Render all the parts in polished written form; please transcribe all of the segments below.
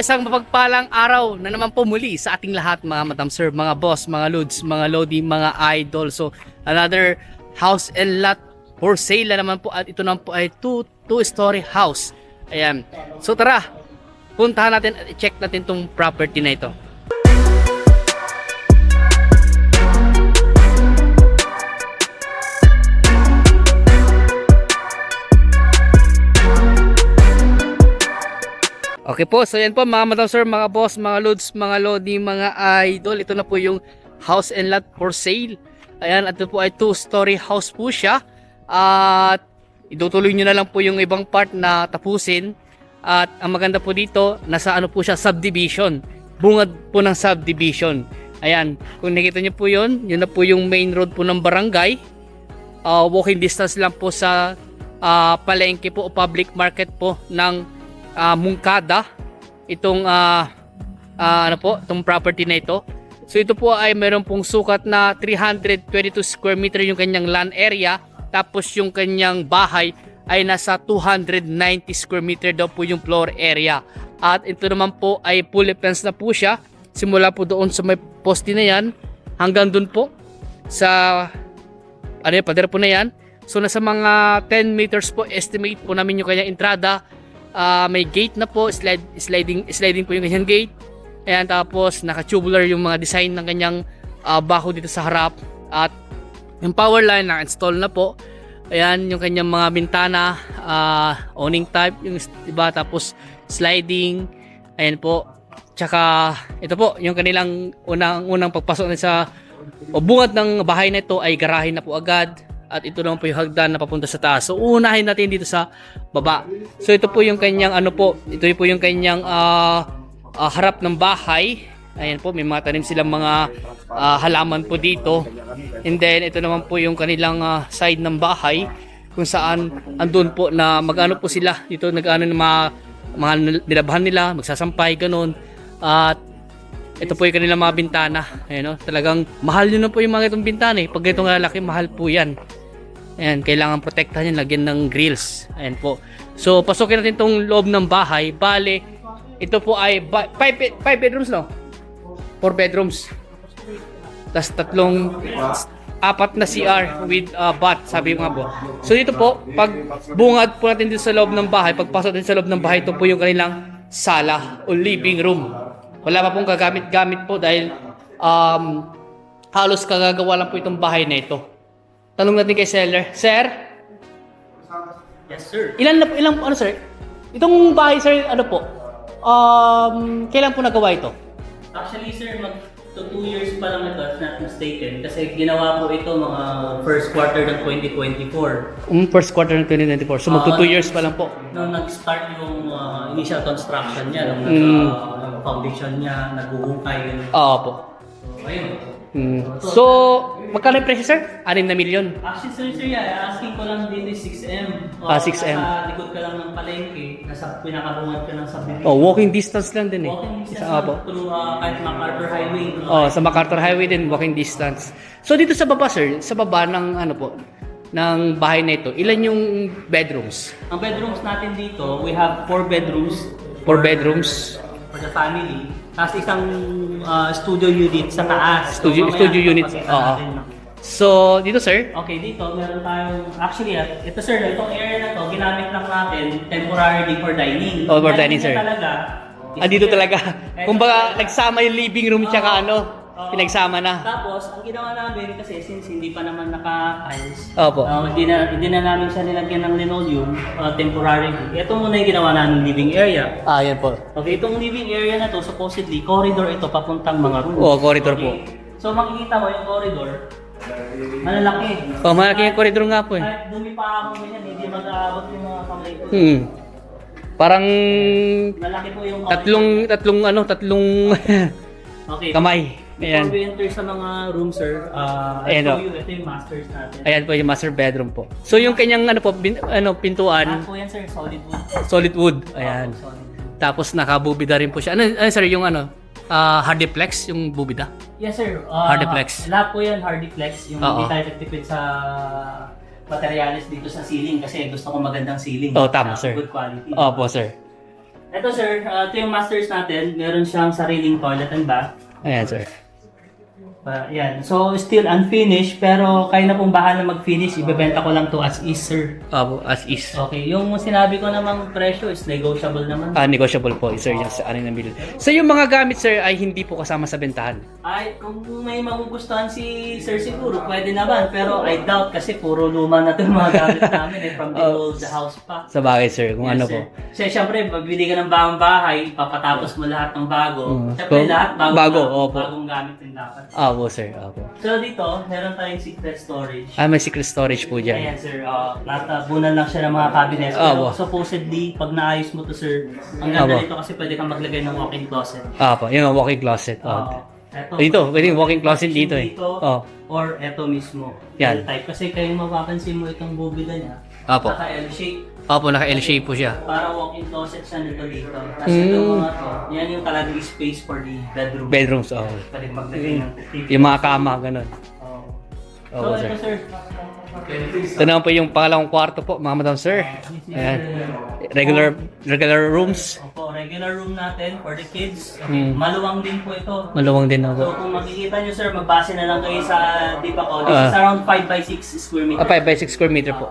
Isang mapagpalang araw na naman po muli sa ating lahat mga madam sir, mga boss, mga lods, mga lodi, mga idol. So another house and lot for sale na naman po at ito naman po ay two-story house. Ayan. So tara, puntahan natin at i-check natin tong property na ito. Okay po, so yan po mga madam sir, mga boss, mga lods, mga lodi, mga idol. Ito na po yung house and lot for sale. Ayan, at ito po ay two-story house po siya. At itutuloy nyo na lang po yung ibang part na tapusin. At ang maganda po dito, nasa ano po siya, subdivision. Bungad po ng subdivision. Ayan, kung nakita nyo po yun na po yung main road po ng barangay. Walking distance lang po sa palengke po o public market po ng Mungkada, itong itong property na ito. So ito po ay meron pong sukat na 322 square meter yung kanyang land area, tapos yung kanyang bahay ay nasa 290 square meter daw po yung floor area. At ito naman po ay fully fenced na po siya, simula po doon sa may poste na yan hanggang doon po sa pader po na yan. So nasa mga 10 meters po estimate po namin yung kanyang entrada. May gate na po, sliding po yung kanyang gate. Ayan, tapos naka-tubular yung mga design ng kanyang baho dito sa harap. At yung power line na-install na po. Ayan, yung kanyang mga bintana, awning type, yung diba, tapos sliding. Ayan po. Tsaka ito po, yung kanilang unang pagpasok na sa bungad ng bahay na ito ay garahe na po agad. At ito naman po yung hagdan na papunta sa taas. So unahin natin dito sa baba. So ito po yung kanyang ito po yung kanyang harap ng bahay. Ayan po, may mga tanim silang mga halaman po dito. And then ito naman po yung kanilang side ng bahay kung saan andun po na mag-ano po sila dito, nag-ano ng mga nilabahan nila, magsasampay ganun. At ito po yung kanilang mga bintana. Ayan, talagang mahal nyo na po yung mga itong bintana eh. Pag itong lalaki, mahal po yan. Ayan, kailangan protektahan yan, lagyan ng grills. Ayan po. So, pasukin natin itong loob ng bahay. Bale, ito po ay 5 bedrooms, no? 4 bedrooms. Tapos apat na CR with bath, sabi nga po. So, dito po, pag bungad po natin dito sa loob ng bahay, pagpasok natin sa loob ng bahay, ito po yung kanilang sala o living room. Wala pa pong gagamit-gamit po dahil halos kagagawa lang po itong bahay na ito. Tanong natin kay seller. Sir? Yes, sir. Ilang sir? Itong bahay, sir, ano po? Kailan po nagawa ito? Actually, sir, to 2 years pa lang ito, if not mistaken. Kasi ginawa po ito mga first quarter ng 2024. First quarter ng 2024. So magto 2 years pa lang po. Nung nag-start yung initial construction niya, nung foundation niya, naghuhukay. Oo po. So, ayun. So, magkano yung presyo, sir? 6 na milyon. Actually, sir, asking ko lang dito is 6M. 6M. Nasa likod ka lang ng palengke, nasa pinakabungad ka ng subdivision. Walking distance lang din eh. Walking distance lang through kahit MacArthur Highway. Sa MacArthur Highway din, walking distance. So dito sa baba, sir, sa baba ng ng bahay na ito, ilan yung bedrooms? Ang bedrooms natin dito, we have 4 bedrooms. 4 bedrooms. For the family. Tapos isang studio unit sa taas. Studio unit. Oo. So, dito sir? Okay, dito meron tayong, actually, ito sir, itong area na to, ginamit lang natin temporarily for dining. For dining, sir. Dito talaga. Kumbaga, talaga. nagsama yung living room tsaka pinagsama na. Tapos, ang ginawa namin, kasi since hindi pa naman naka-tiles, Opo. hindi na namin siya nilagyan ng linoleum temporarily. Ito muna yung ginawa namin living area. Yan po. Okay, itong living area na to, supposedly, corridor ito papuntang mga rooms. Corridor po. So, makikita mo yung corridor, malalaki. Malaki yung corridor nga po eh. Kahit dumi pa ako ganyan, hindi mag-aabot yung mga kamay ko. Parang Malaki po yung tatlong okay. kamay. Before we enter sa mga room, sir, I'll show you, ito yung masters natin. Ayan po yung master bedroom po. So yung kanyang pintuan, Po yan, sir, solid wood. solid wood. Ayan. Solid wood. Tapos nakabubida rin po siya. Ano sir, yung hardiplex, yung bubida? Yes, sir. Hardiplex. Lahat po yan, hardiplex. Yung Oo. hindi tayo nagtipid sa materials dito sa ceiling kasi gusto ko magandang ceiling. Tama sir. Good quality. Opo sir. Ito sir, ito yung masters natin. Meron siyang sariling toilet and bath. Ayan, sir. Yan. So, still unfinished, pero kayo na pong bahala mag-finish. Ibebenta ko lang to as is, sir. Opo, as is. Okay, yung sinabi ko namang presyo is negotiable naman. Negotiable po, sir, yung sa ano na bilhin. So, yung mga gamit, sir, ay hindi po kasama sa bentahan. Ay, kung may magugustuhan si sir siguro, pwede naman. Pero I doubt kasi puro luma na ito yung mga gamit namin from the old house pa. Sa bagay, sir, kung ano Sir. po. Kasi syempre, magbili ka ng bagong bahay, papatapos mo lahat ng bago. Syempre, lahat Opo. bagong gamit din dapat. Opo, sir, opo. So dito, meron tayong secret storage. May secret storage po dyan. Ayan sir, natabunan lang siya ng mga cabinets. Pero Opo. supposedly, pag naayos mo to sir, ang ganda Opo. nito kasi pwede kang maglagay ng walk-in closet. Opo, yung walk-in closet. Eto, Dito, pwede yung walk-in closet dito eh. Or eto mismo. Yan. L-type. Kasi kayong mapapansin mo itong bubida niya. Opo. Naka-L-shape. Opo, naka-L-shape po siya. Para walk-in closet siya nito dito. Tapos itong mga to, yan yung talagang space for the bedroom. Bedrooms, oo. Pwede maglagay ng TV. Yung mga kama, ganun. Oo. Opo, So sir. ito sir. Ito naman po yung pangalawang kwarto po, mga madam sir. Ayan. Regular rooms. Opo, regular room natin for the kids. Hmm. Maluwang din po ito. Maluwang din So ako. kung makikita nyo sir, magbase na lang kayo sa Dipa ko. This is around 5 by 6 square meter. 5 by 6 square meter po.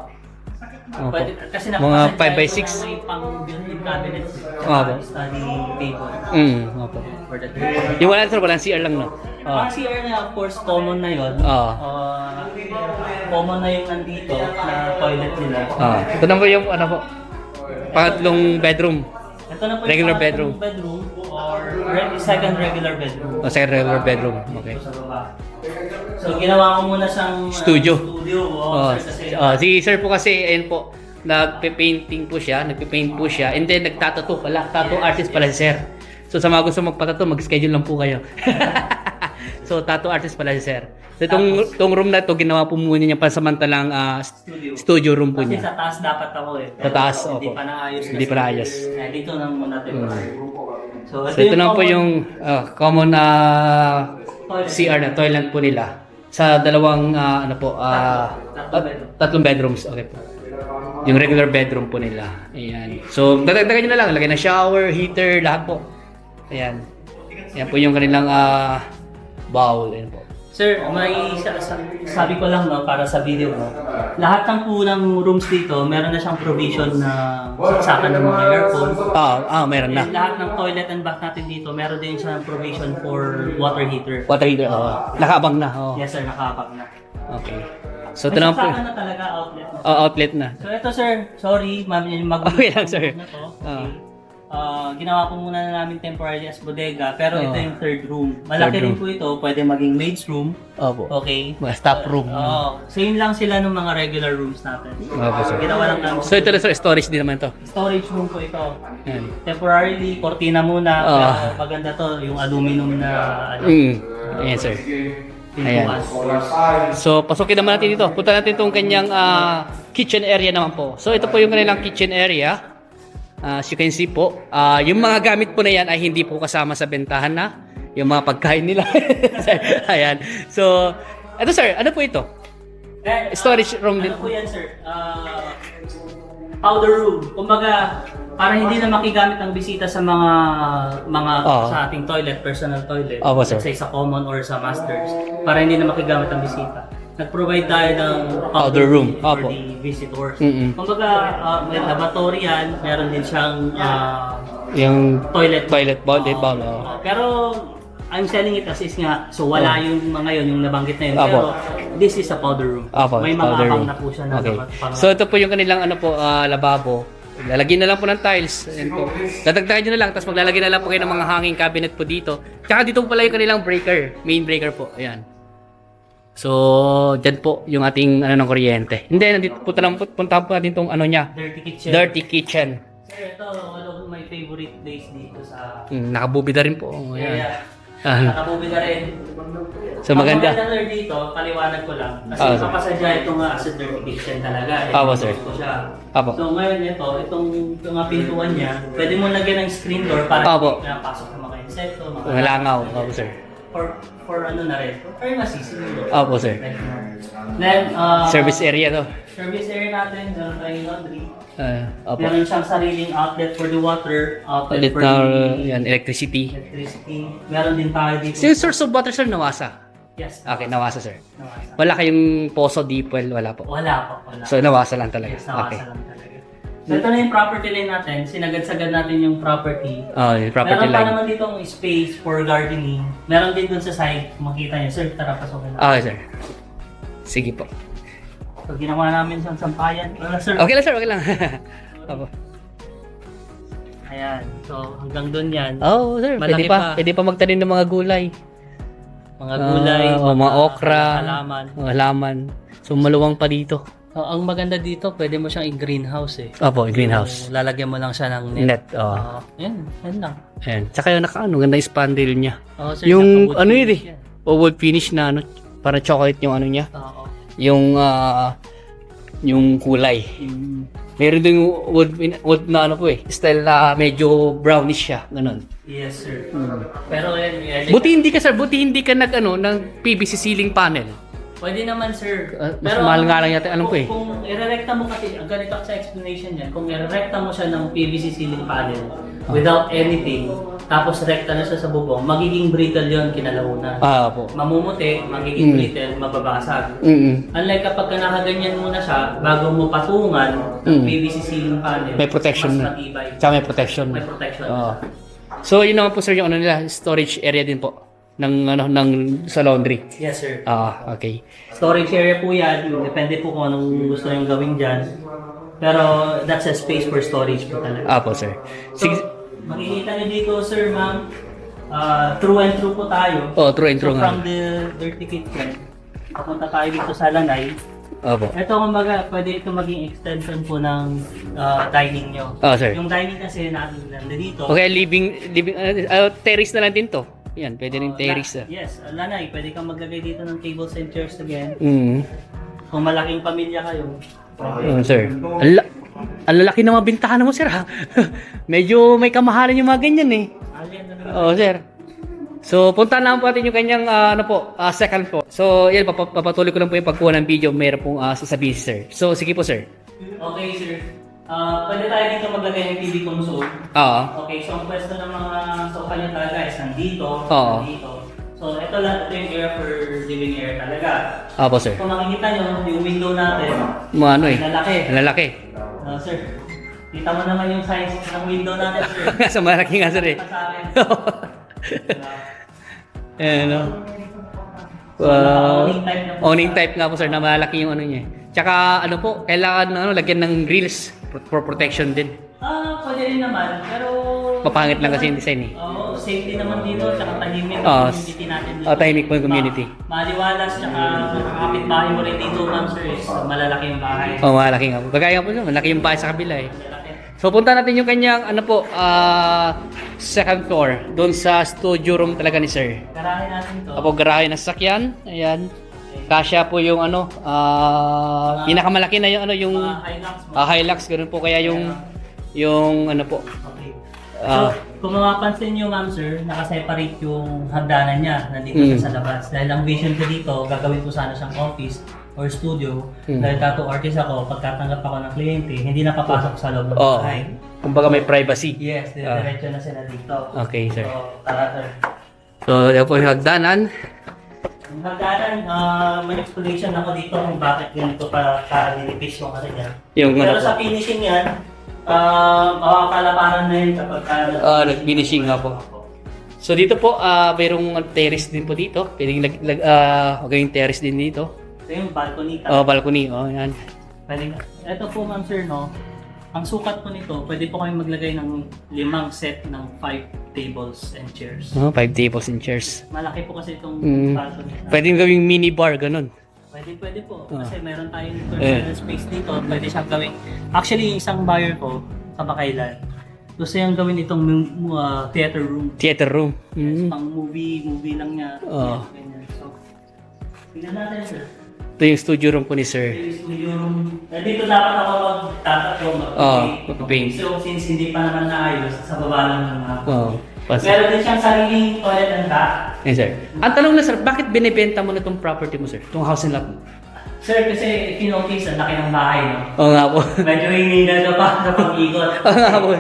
Opo. Pwede, kasi Mga napakasadya 5 by ito 6. na may pang built-in cabinets. Opo. Study table. Opo. For the Yung wala sir, walang CR lang no. Ang CR na of course common na yun. Common na yung nandito na toilet nila. Ito naman po yung ano po, pangatlong bedroom. Ito na po yung Regular pangatlong bedroom or second regular bedroom. Second regular bedroom. Okay. Sa baba. So ginawa ko muna siyang Studio. Kasi Si sir po kasi, ayun po, nagpe-painting po siya, nagpe-paint po siya, and then nagtatattoo pala, tattoo artist pala si sir. So sa mga gusto magpatattoo, mag-schedule lang po kayo. So tattoo artist pala si sir. So itong room na to, ginawa po muna niya pansamantalang studio room po kasi niya. sa taas dapat ako eh. Sa taas, Hindi opo. pa naayos. Hindi pa naayos. Dito na muna tayo. So So ito na po common yung common CR na toilet po nila sa dalawang ano po tatlong bedrooms. Okay po. Yung regular bedroom po nila. Ayan. So dagdagan niyo na lang, lagay na shower, heater, lahat po. Ayan. Ayan po yung kanilang bowl. Ayan po. Sir, may sabi ko lang no, para sa video mo. Lahat ng po ng rooms dito, meron na siyang provision na saksakan ng mga aircon. Meron na. And lahat ng toilet and bath natin dito, meron din siyang provision for water heater. Water heater. Nakaabang na. Yes sir, nakapag na. Okay. So ito na po. Saksakan na talaga outlet na. Outlet na. So ito sir, sorry, Okay lang, sir. na to. Okay. Ginawa ko muna na namin temporarily as bodega, pero ito yung third room. Malaki Third room. rin po ito, pwede maging maid's room. Opo. Okay. Staff room. Same lang sila ng mga regular rooms natin. Opo, sir. Ginawa lang namin. So ito na sir, storage din naman to. Storage room po ito. Ayan. Temporarily, cortina muna. Pero maganda to, yung aluminum na Ayan sir. pintuan. So, pasukin naman natin dito. Punta natin itong kanyang kitchen area naman po. So, ito po yung kanilang kitchen area. As you can see po, yung mga gamit po na yan ay hindi po kasama sa bentahan na. Yung mga pagkain nila. Ayan. So, ito sir, ano po ito? Storage room din Ano po yan, sir? Powder room. Kumbaga, para hindi na makigamit ng bisita sa mga sa ating toilet, personal toilet. Opo, sir. Let's say sa common or sa masters. Para hindi na makigamit ng bisita. Nag-provide tayo ng Powder room. for Opo. the visitors. Kumbaga, may lavatory yan. Meron din siyang yung toilet bowl. pero I'm selling it as is nga. So wala yung mga yun, yung nabanggit na yun. Opo. Pero this is a powder room. Opo, May mga powder abang room. na po siya na Okay. dapat So ito po yung kanilang ano po, lababo. Lalagyan na lang po ng tiles. Ayan po. Dadagdagan nyo na lang, tapos maglalagay na lang po kayo ng mga hanging cabinet po dito. Tsaka dito po pala yung kanilang breaker, main breaker po. Ayan. So, dyan po yung ating ano ng kuryente. Hindi, nandito puntahan po natin itong ano niya. dirty kitchen. Dirty kitchen. Sir, ito, one of my favorite place dito sa Nakabubida rin po. Ayan. area. Ah. Nakabubi na rin. So maganda. Ang maganda dito, paliwanag ko lang. Kasi Sir. kapasadya ito nga as a dirty kitchen talaga. Sir. Ko siya. Apo. So ngayon itong mga pintuan niya, pwede mo lagyan ng screen door para Apo. hindi na pasok ng mga insekto, Mga langaw. Opo, sir. for ano na rin. For pharmacy, siguro. Opo, sir. Then, Service area to. Service area natin, meron tayong laundry. Opo. Meron siyang sariling outlet for the water, outlet Ulit for na, the yan, electricity. electricity. Meron din tayo dito. So, yung source of water, sir, nawasa. Yes. Okay, nawasa, sir. Nawasa. Wala kayong poso, deep well, wala po. Wala po, wala. So, nawasa lang talaga. Yes, nawasa Okay. lang talaga. So, ito na yung property line natin. Sinagad-sagad natin yung property. Oh, yung property Meron pa line. naman dito ang space for gardening. Meron din dun sa side. Makita niyo. Sir, tara, pasokin na. Okay, sir. Sige po. So, ginawa namin sa sampayan. Wala, sir. Okay lang, sir. Okay lang. Opo. Ayan. So, hanggang dun yan. Oh, sir. Malaki Pwede pa. pa. Pwede pa magtanim ng mga gulay. Mga gulay. Mga okra. halaman. Mga halaman. So, maluwang pa dito. So, ang maganda dito, pwede mo siyang i-greenhouse eh. Opo, greenhouse. So, lalagyan mo lang siya ng net. Net. Oh. Yan lang. Ayan. Tsaka yung ganda yung spandrel niya. Oh, sir, Yung naka-wood ano yun finish eh. yan. O wood finish na ano. Para chocolate yung ano niya. Oo. Yung kulay. Meron din yung wood na ano po eh. Style na medyo brownish siya. Ganun. Yes, sir. Pero yan, Buti hindi ka, sir. Buti hindi ka ng PVC ceiling panel. pwede naman, sir. Mas mahal nga lang yata, alam ko eh. Kung irerekta mo kasi, ang ganito sa explanation niyan, kung irerekta mo siya ng PVC ceiling panel without anything, tapos rekta na siya sa bubong, magiging brittle yon kinalauna. Po. Mamumuti, magiging brittle, mababasag. Unlike kapag nakaganyan muna siya, bago mo patungan ng PVC ceiling panel, May protection mas na. matibay. Tsaka may protection. May protection. Oo. So, yun naman po, sir, yung ano nila, storage area din po ng sa laundry. Yes, sir. Okay. Storage area po yan. Depende po kung anong gusto yung gawin dyan. Pero that's a space for storage po talaga. Po, sir. So, Sige. makikita nyo dito, sir, ma'am, through and through po tayo. Oh, true and true So, nga. from the dirty kitchen, papunta tayo dito sa lanay. Opo. Ito, kumbaga, pwede ito maging extension po ng dining nyo. Sir. Yung dining kasi natin dito. Okay, living terrace na lang din to. Yan, pwede rin terrace. Yes, lanay. Pwede kang maglagay dito ng tables and chairs again. Kung malaking pamilya kayo. Sir. Ang lalaki ng mga bintahan mo, sir, ha? Medyo may kamahalan yung mga ganyan, eh. Sir. So, punta na po natin yung kanyang second floor. So, yan, papatuloy ko lang po yung pagkuha ng video. Mayroon pong sasabihin si sir. So, sige po, sir. Okay, sir. Pwede tayo dito maglagay ng TV console. Okay, so ang pwesto ng mga sofa niya talaga is nandito. Nandito. So, ito lang, ito yung area for living area talaga. Po, sir. Kung makikita nyo, yung window natin, lalaki. Lalaki. Sir, kita mo naman yung size ng window natin, sir. Sa malaki nga, sir, eh. Sa akin. Owning type nga po, sir, na malaki yung ano niya. Tsaka, kailangan lagyan ng grills for protection din. Pwede rin naman, pero... Papangit lang kasi yung design, eh. Oo, safety naman dito, tsaka tahimik ang community natin dito. Tahimik po yung community. Maliwalas, tsaka kapit-bahay mo rin dito, ma'am, sir, is malalaki yung bahay. Malaki nga po. Kagaya po, malaki yung bahay sa kabila, eh. Malaki. So, punta natin yung kanyang, second floor. Doon sa studio room talaga ni sir. Garahe natin to. Garahe na sasakyan. Ayan. Kasya po yung pinakamalaki na yung yung Hilux mo. Hilux, ganun po kaya yung po. Okay. So, kung mapapansin nyo, ma'am, sir, nakaseparate yung hagdanan niya nandito siya sa labas. Dahil ang vision ko dito, gagawin ko sana siyang office or studio. Dahil tattoo artist ako, pagkatanggap ako ng kliyente, hindi napapasok sa loob ng bahay. Kumbaga may privacy. Yes, diretso na sila dito. Okay, sir. So, tara, sir. So, yan po yung hagdanan. Yung hagdanan, may explanation ako dito kung bakit ganito pa nilipis yung ano niya. Pero sa finishing yan, makakalaparan na yun kapag nag-finishing nga po. So dito po, mayroong terrace din po dito. Pwedeng gawing terrace din dito. Ito yung balcony. Balcony. Yan. Pwede. Ito po, ma'am, sir, no? Ang sukat po nito, pwede po kami maglagay ng 5 set ng 5 tables and chairs. 5 tables and chairs. Malaki po kasi itong balcony. Pwedeng gawing mini bar, ganun. Pwede po. Kasi meron tayong personal space dito. Pwede siyang gawing... Actually, yung isang buyer ko, kamakailan, gusto niyang gawin itong theater room. Theater room. Pang movie lang niya. Ganyan. So, tingnan natin, sir. Ito yung studio room po ni sir. Ito yung studio room. Dito dapat ako magtatatlo. mag-paint. So, since hindi pa naman naayos, sa baba lang naman ako. Meron din siyang sariling toilet and bath. Yes, sir. Ang tanong na, sir, bakit binibenta mo na itong property mo, sir? Itong house and lot mo? Sir, kasi if you notice, ang laki ng bahay, no? Oo nga po. Medyo hinihina na pa sa pag-ikot. Oo nga po.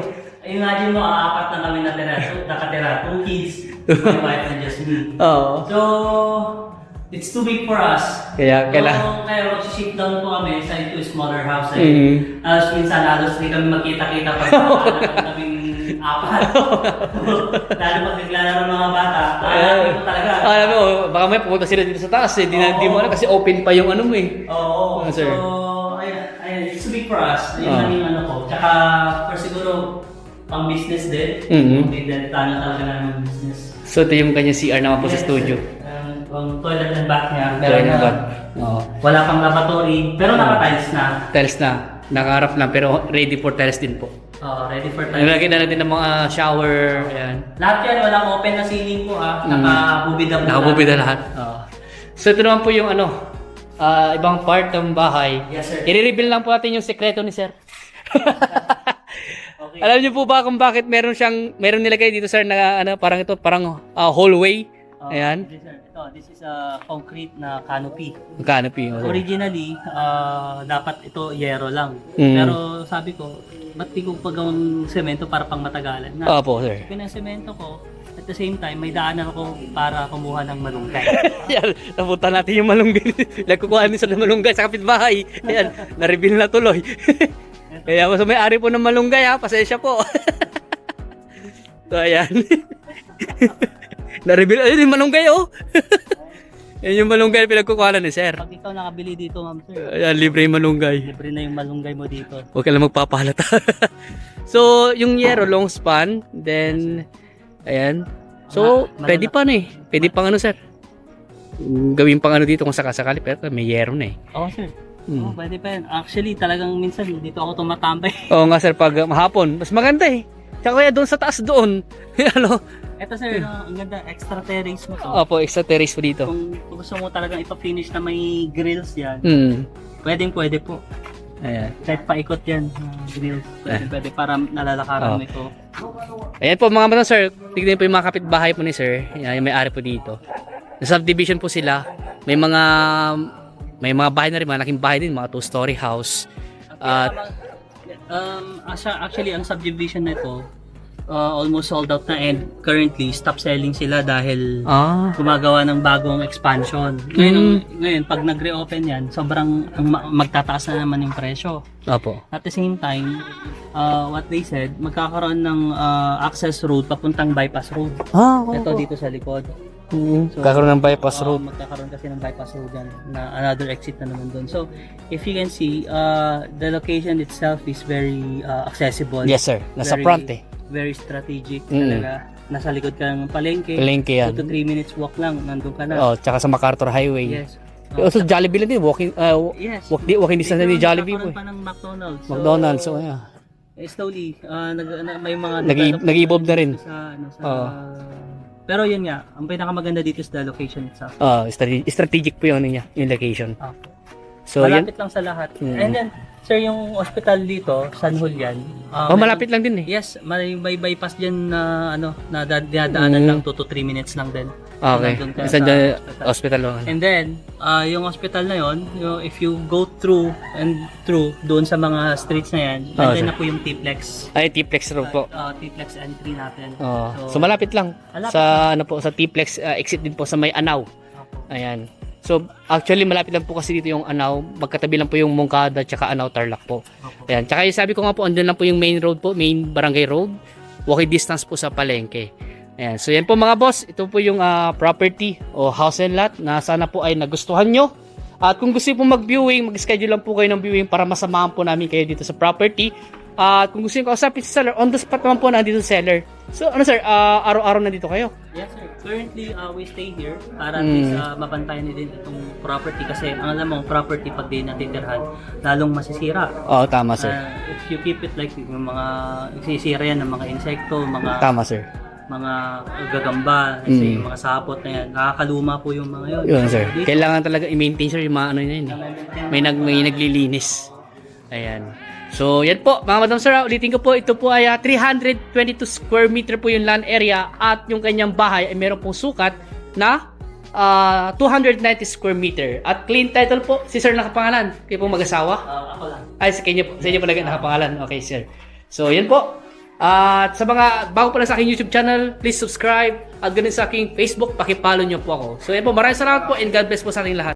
Imagine mo, apat na kami nakatira. 2 kids, my wife and just me. Oo. So, it's too big for us. Kaya, Kaya mag-shift down po kami sa into a smaller house. Mhm. Minsan, halos hindi kami magkita-kita pag kaming apat. Lalo pag naglalaro ng mga bata, kaya ko talaga. Alam mo, baka may pumunta sila dito sa taas eh. Di mo alam kasi open pa yung ano mo eh. Oo. Sir. So, ayun, it's too big for us. Yun Ah. lang yung ano ko. Tsaka, for siguro, pang business din. Mhm. May dentano talaga ng business. So ito yung kanyang CR naman po sa studio. Ang toilet and bath niya. Toilet and na- bath. Oo. Wala pang lavatory, pero naka-tiles na. Tiles na. Nakaharap lang pero ready for tiles din po. Ready for tiles. Nilagay na natin ng mga shower. Ayan. Lahat yan, walang open na ceiling po Nakabubida po. Nakabubida lahat. Oo. So ito naman po yung ano, ibang part ng bahay. Yes, sir. I-reveal lang po natin yung sekreto ni sir. Okay. Alam niyo po ba kung bakit meron nilagay dito sir na ano, parang hallway. Ayan. This is a concrete na canopy. Canopy. Originally, dapat ito yero lang. Mm. Pero sabi ko, ba't di ko pagawang semento para pang matagalan na? Opo sir. Pinasemento ko, at the same time, may daanan ako para kumuha ng malunggay. Yan, napunta natin yung malunggay. Nagkukuha din sa malunggay sa kapitbahay. Ayan, na-reveal na tuloy. Kaya so may-ari po ng malunggay ha, pasensya po. So ayan. Na-reveal, ayun yung malunggay oh. Yan yung malunggay pinagkukuha ni sir. Pag ikaw nakabili dito, ma'am sir, Ayan, libre yung malunggay. libre na yung malunggay mo dito. Huwag ka lang magpapahalata. So, yung yero, long span, then, ayan. So, pwede pa na eh. Pwede pang ano, sir. Gawin pang ano dito kung sakasakali, pero may yero na eh. Oo, sir. Hmm. Pwede pa yan. Actually, talagang minsan dito ako tumatambay. Oo nga, sir, pag mahapon, mas maganda eh. Tsaka kaya doon sa taas doon. Ano? Ito sir, ang ganda, extra terrace mo to. Opo, extra terrace po dito. Kung gusto mo talagang ipa-finish na may grills yan, Hmm. pwede po. Ayan. Kahit paikot yan, grills. Pwede para nalalakaran mo ito. Ayan po mga mata, sir. Tignan po yung mga kapitbahay po ni sir. Ayan, yung may-ari po dito. Sa subdivision po sila. May mga bahay na rin, mga laking bahay din, mga 2-story house. At Actually, ang subdivision na ito, almost sold out na and currently stop selling sila dahil gumagawa ng bagong expansion. Ngayon pag nag-reopen yan, sobrang magtataas na naman yung presyo. Opo. At the same time, what they said, magkakaroon ng access road papuntang bypass road. Ito dito sa likod. So, Kakaroon ng bypass road. Magkakaroon kasi ng bypass road yan, na another exit na naman doon. So, if you can see, the location itself is very accessible. Yes, sir. Nasa front eh. Very strategic talaga. Nasa likod ka ng palengke. Palengke yan. 2 to 3 minutes walk lang, nandun ka na. Oh, tsaka sa MacArthur Highway. Yes. Also, Jollibee lang din. Walking Yes. walking distance na ni Jollibee po. Nagkakaroon pa ng McDonald's. So, McDonald's. So, yeah. slowly, may mga Nag-evolve na rin. Pero yun nga, ang pinakamaganda dito is the location itself. Strategic po yung ano niya, yung location. So, Malapit lang sa lahat. And then, sir, yung hospital dito, San Julian. malapit lang din eh. Yes, may bypass dyan na na dadaanan lang 2 to 3 minutes lang din. Okay. Nandun ka Isa sa dyan, hospital lang. And then, yung hospital na yon, if you go through doon sa mga streets na yan, nandun na po yung T-Plex. Ay, T-Plex road po. T-Plex entry natin. So, malapit lang. Malapit Sa ano po, sa T-Plex exit din po sa may Anaw. Ayan. So, actually malapit lang po kasi dito yung Anaw. Magkatabi lang po yung Mongkada tsaka Anaw Tarlac po. Ayan. Tsaka yung sabi ko nga po, andun lang po yung main road po, main barangay road. Walking distance po sa palengke. Ayan. So, yan po mga boss. Ito po yung property o house and lot na sana po ay nagustuhan nyo. At kung gusto po mag-viewing, mag-schedule lang po kayo ng viewing para masamahan po namin kayo dito sa property. At kung gusto nyo kausapin sa seller, on the spot naman po nandito sa seller. So, ano sir, araw-araw nandito kayo? Yes sir. Currently, we stay here para at least mabantayan din itong property kasi ang alam mo, property pag di natitirhan, lalong masisira. Oo, tama sir. If you keep it like yung mga nagsisira yan ng mga insekto, Tama sir. mga gagamba, kasi yung mga sapot na yan, nakakaluma po yung mga yun. Yun sir. Dito, Kailangan talaga i-maintain sir yung mga ano yun. May naglilinis. Ayan. So, yan po, mga madam sir, ulitin ko po, ito po ay 322 square meter po yung land area at yung kanyang bahay ay meron pong sukat na 290 square meter. At clean title po, si sir nakapangalan. Kayo po mag-asawa? Ako lang. Ay, sa inyo po lagi nakapangalan. Okay, sir. So, yan po. At sa mga bago pa lang sa aking YouTube channel, please subscribe. At ganun sa aking Facebook, pakipollow nyo po ako. So, yan po, maraming salamat po and God bless po sa ating lahat.